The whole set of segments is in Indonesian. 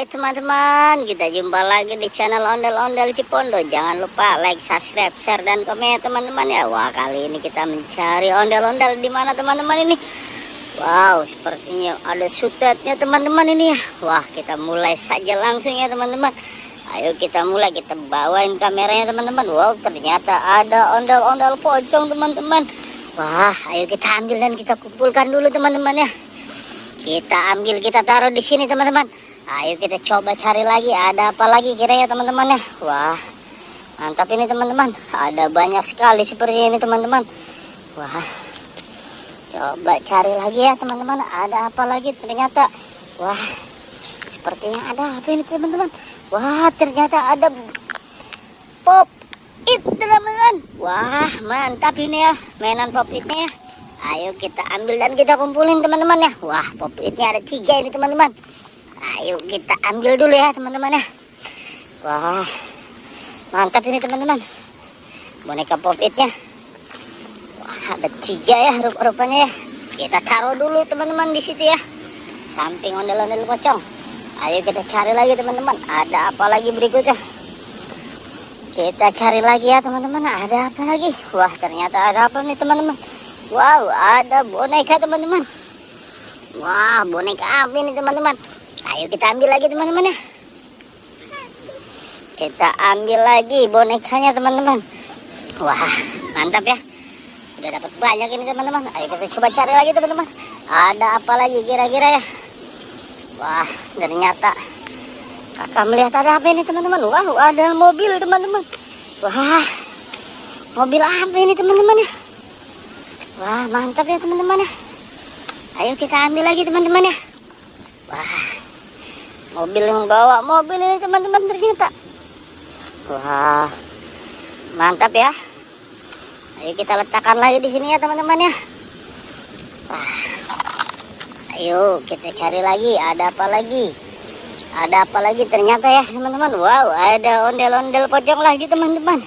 Hai teman-teman, kita jumpa lagi di channel Ondel-Ondel Cipondo. Jangan lupa like, subscribe, share, dan komen ya teman-teman ya. Wah, kali ini kita mencari ondel-ondel di mana teman-teman ini. Wow, sepertinya ada sutetnya teman-teman ini ya. Wah, kita mulai saja langsung ya teman-teman. Ayo kita mulai, kita bawain kameranya teman-teman. Wow, ternyata ada ondel-ondel pocong teman-teman. Wah, ayo kita ambil dan kita kumpulkan dulu teman-teman ya. Kita ambil, kita taruh di sini teman-teman. Ayo kita coba cari lagi, ada apa lagi kira-kira teman-teman ya. Wah, mantap ini teman-teman. Ada banyak sekali seperti ini teman-teman. Wah, coba cari lagi ya teman-teman. Ada apa lagi ternyata. Wah, sepertinya ada apa ini teman-teman. Wah, ternyata ada pop it teman-teman. Wah, mantap ini ya, mainan pop itnya ya. Ayo kita ambil dan kita kumpulin teman-teman ya. Wah, pop itnya ada 3 ini teman-teman. Ayo kita ambil dulu ya teman-teman ya. Wah, mantap ini teman-teman, boneka pop itnya. Wah, ada 3 ya rupanya ya. Kita taruh dulu teman-teman di situ ya, samping ondel-ondel pocong. Ayo kita cari lagi teman-teman, ada apa lagi berikutnya. Kita cari lagi ya teman-teman, ada apa lagi. Wah, ternyata ada apa nih teman-teman. Wow, ada boneka teman-teman. Wah, boneka apa ini teman-teman. Ayo kita ambil lagi teman-teman ya. Kita ambil lagi bonekanya teman-teman. Wah, mantap ya. Udah dapat banyak ini teman-teman. Ayo kita coba cari lagi teman-teman. Ada apa lagi kira-kira ya. Wah, ternyata kakak melihat ada apa ini teman-teman. Wow, ada mobil teman-teman. Wah, mobil apa ini teman-teman ya. Wah, mantap ya teman-teman ya. Ayo kita ambil lagi teman-teman ya. Wah, mobil yang bawa mobil ini teman-teman ternyata. Wah, mantap ya. Ayo kita letakkan lagi di sini ya teman-teman ya. Wah, ayo kita cari lagi, ada apa lagi. Ada apa lagi ternyata ya teman-teman. Wow, ada ondel-ondel pocong lagi teman-teman.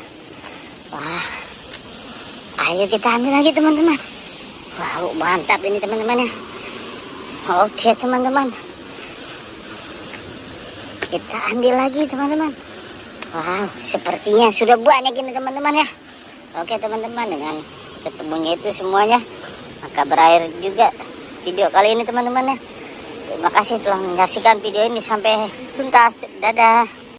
Wah, ayo kita ambil lagi teman-teman. Wow, mantap ini teman-teman ya. Oke teman-teman, kita ambil lagi teman-teman. Wow, sepertinya sudah banyak ini teman-teman ya. Oke teman-teman, dengan ketemunya itu semuanya, maka berakhir juga video kali ini teman-teman ya. Terima kasih telah menyaksikan video ini sampai tuntas. Dadah.